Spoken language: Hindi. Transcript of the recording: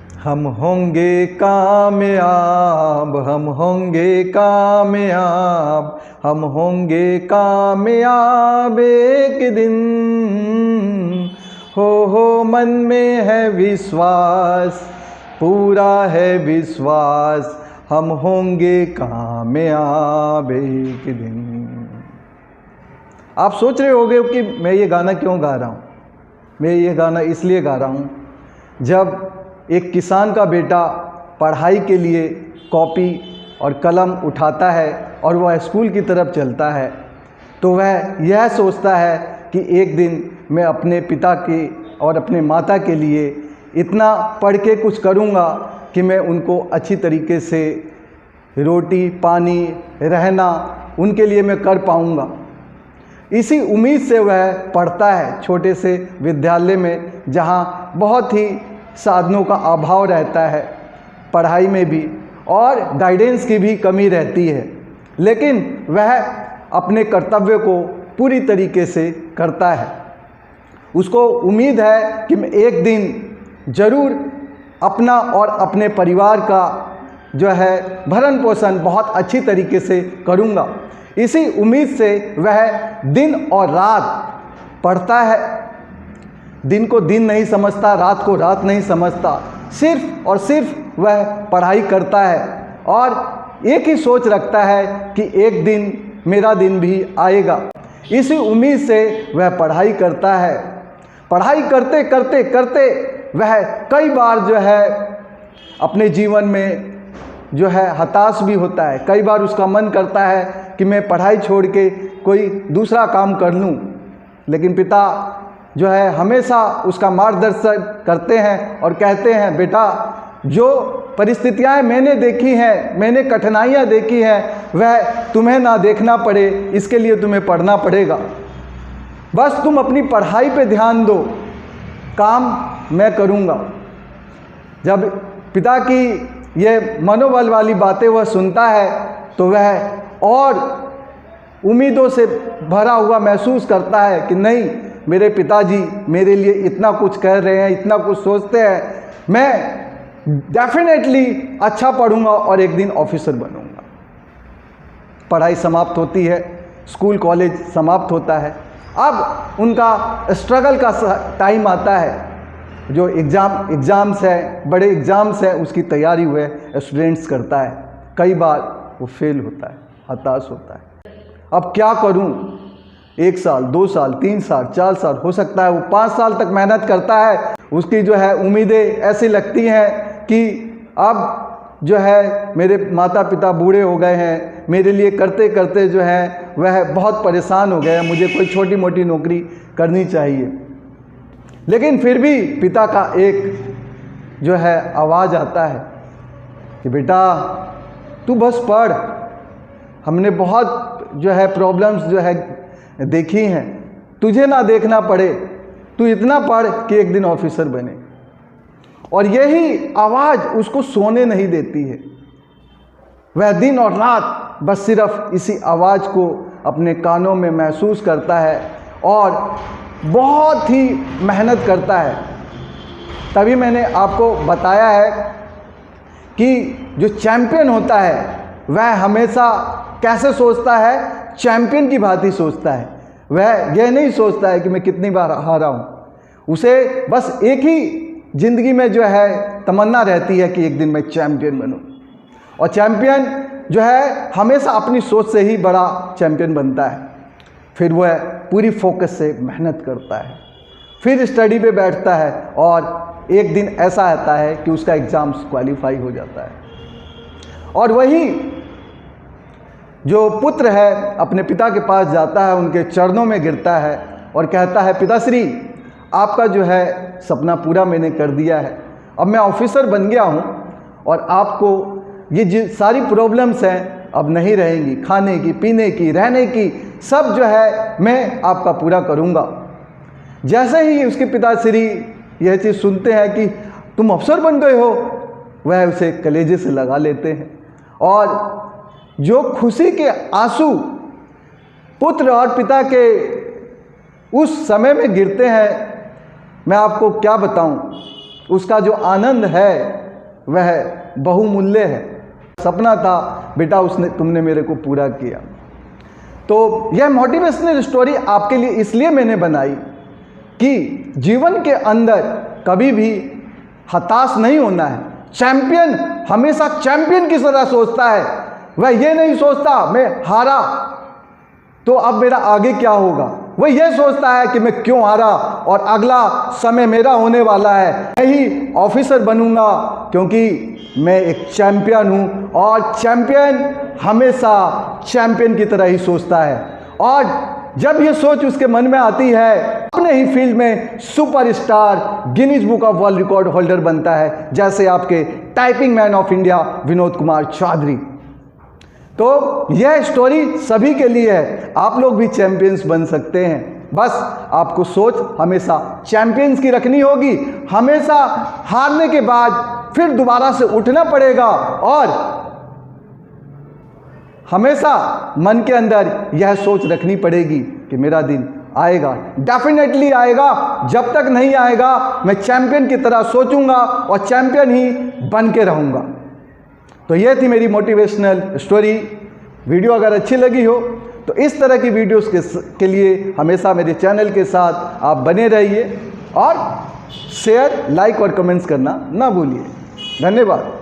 हम होंगे कामयाब, हम होंगे कामयाब, हम होंगे कामयाब एक दिन। हो मन में है विश्वास, पूरा है विश्वास, हम होंगे कामयाब एक दिन। आप सोच रहे होंगे कि मैं ये गाना क्यों गा रहा हूँ। मैं ये गाना इसलिए गा रहा हूँ, जब एक किसान का बेटा पढ़ाई के लिए कॉपी और कलम उठाता है और वह स्कूल की तरफ चलता है, तो वह यह सोचता है कि एक दिन मैं अपने पिता के और अपने माता के लिए इतना पढ़ के कुछ करूँगा कि मैं उनको अच्छी तरीके से रोटी पानी रहना उनके लिए मैं कर पाऊँगा। इसी उम्मीद से वह पढ़ता है छोटे से विद्यालय में, जहाँ बहुत ही साधनों का अभाव रहता है, पढ़ाई में भी और गाइडेंस की भी कमी रहती है, लेकिन वह अपने कर्तव्य को पूरी तरीके से करता है। उसको उम्मीद है कि मैं एक दिन ज़रूर अपना और अपने परिवार का जो है भरण पोषण बहुत अच्छी तरीके से करूँगा। इसी उम्मीद से वह दिन और रात पढ़ता है। दिन को दिन नहीं समझता, रात को रात नहीं समझता, सिर्फ और सिर्फ वह पढ़ाई करता है और एक ही सोच रखता है कि एक दिन मेरा दिन भी आएगा। इसी उम्मीद से वह पढ़ाई करता है। पढ़ाई करते करते करते वह कई बार जो है अपने जीवन में जो है हताश भी होता है। कई बार उसका मन करता है कि मैं पढ़ाई छोड़ के कोई दूसरा काम कर लूँ, लेकिन पिता जो है हमेशा उसका मार्गदर्शन करते हैं और कहते हैं, बेटा जो परिस्थितियाँ मैंने देखी हैं, मैंने कठिनाइयाँ देखी हैं, वह तुम्हें ना देखना पड़े, इसके लिए तुम्हें पढ़ना पड़ेगा। बस तुम अपनी पढ़ाई पे ध्यान दो, काम मैं करूँगा। जब पिता की ये मनोबल वाली बातें वह सुनता है तो वह और उम्मीदों से भरा हुआ महसूस करता है कि नहीं, मेरे पिताजी मेरे लिए इतना कुछ कह रहे हैं, इतना कुछ सोचते हैं, मैं डेफिनेटली अच्छा पढ़ूंगा और एक दिन ऑफिसर बनूंगा। पढ़ाई समाप्त होती है, स्कूल कॉलेज समाप्त होता है। अब उनका स्ट्रगल का टाइम आता है, जो एग्ज़ाम्स है, बड़े एग्ज़ाम्स हैं, उसकी तैयारी हुए स्टूडेंट्स करता है। कई बार वो फेल होता है, हताश होता है। अब क्या करूं? 1 साल, 2 साल, 3 साल, 4 साल, हो सकता है वो 5 साल तक मेहनत करता है। उसकी जो है उम्मीदें ऐसी लगती हैं कि अब जो है मेरे माता पिता बूढ़े हो गए हैं, मेरे लिए करते करते जो है वह बहुत परेशान हो गए हैं, मुझे कोई छोटी मोटी नौकरी करनी चाहिए। लेकिन फिर भी पिता का एक जो है आवाज़ आता है कि बेटा तू बस पढ़, हमने बहुत जो है प्रॉब्लम्स जो है देखी हैं, तुझे ना देखना पड़े, तू इतना पढ़ कि एक दिन ऑफिसर बने। और यही आवाज़ उसको सोने नहीं देती है। वह दिन और रात बस सिर्फ इसी आवाज़ को अपने कानों में महसूस करता है और बहुत ही मेहनत करता है। तभी मैंने आपको बताया है कि जो चैम्पियन होता है वह हमेशा कैसे सोचता है, चैम्पियन की भांति सोचता है। वह यह नहीं सोचता है कि मैं कितनी बार हारा हूँ। उसे बस एक ही ज़िंदगी में जो है तमन्ना रहती है कि एक दिन मैं चैम्पियन बनूँ। और चैम्पियन जो है हमेशा अपनी सोच से ही बड़ा चैम्पियन बनता है। फिर वह पूरी फोकस से मेहनत करता है, फिर स्टडी पे बैठता है और एक दिन ऐसा आता है कि उसका एग्ज़ाम्स क्वालिफाई हो जाता है। और वही जो पुत्र है अपने पिता के पास जाता है, उनके चरणों में गिरता है और कहता है, पिताश्री आपका जो है सपना पूरा मैंने कर दिया है, अब मैं ऑफिसर बन गया हूँ और आपको ये सारी प्रॉब्लम्स हैं अब नहीं रहेंगी, खाने की, पीने की, रहने की, सब जो है मैं आपका पूरा करूँगा। जैसे ही उसके पिताश्री यह चीज़ सुनते हैं कि तुम अफसर बन गए हो, वह उसे कलेजे से लगा लेते हैं और जो खुशी के आंसू पुत्र और पिता के उस समय में गिरते हैं, मैं आपको क्या बताऊं। उसका जो आनंद है वह बहुमूल्य है। सपना था बेटा, उसने तुमने मेरे को पूरा किया। तो यह मोटिवेशनल स्टोरी आपके लिए इसलिए मैंने बनाई कि जीवन के अंदर कभी भी हताश नहीं होना है। चैंपियन हमेशा चैंपियन की तरह सोचता है, वह ये नहीं सोचता मैं हारा तो अब मेरा आगे क्या होगा, वह यह सोचता है कि मैं क्यों हारा और अगला समय मेरा होने वाला है, मैं ही ऑफिसर बनूंगा क्योंकि मैं एक चैंपियन हूं। और चैंपियन हमेशा चैंपियन की तरह ही सोचता है। और जब ये सोच उसके मन में आती है, अपने ही फील्ड में superstar, Guinness book of world record holder बनता है, जैसे आपके typing man of India Vinod Kumar Chaudhary. तो यह स्टोरी सभी के लिए है, आप लोग भी चैंपियंस बन सकते हैं। बस आपको सोच हमेशा चैंपियंस की रखनी होगी। हमेशा हारने के बाद फिर दोबारा से उठना पड़ेगा और हमेशा मन के अंदर यह सोच रखनी पड़ेगी कि मेरा दिन आएगा, डेफिनेटली आएगा। जब तक नहीं आएगा मैं चैंपियन की तरह सोचूंगा और चैंपियन ही बन के रहूंगा। तो यह थी मेरी मोटिवेशनल स्टोरी। वीडियो अगर अच्छी लगी हो तो इस तरह की वीडियोस के लिए हमेशा मेरे चैनल के साथ आप बने रहिए और शेयर, लाइक और कमेंट्स करना ना भूलिए। धन्यवाद।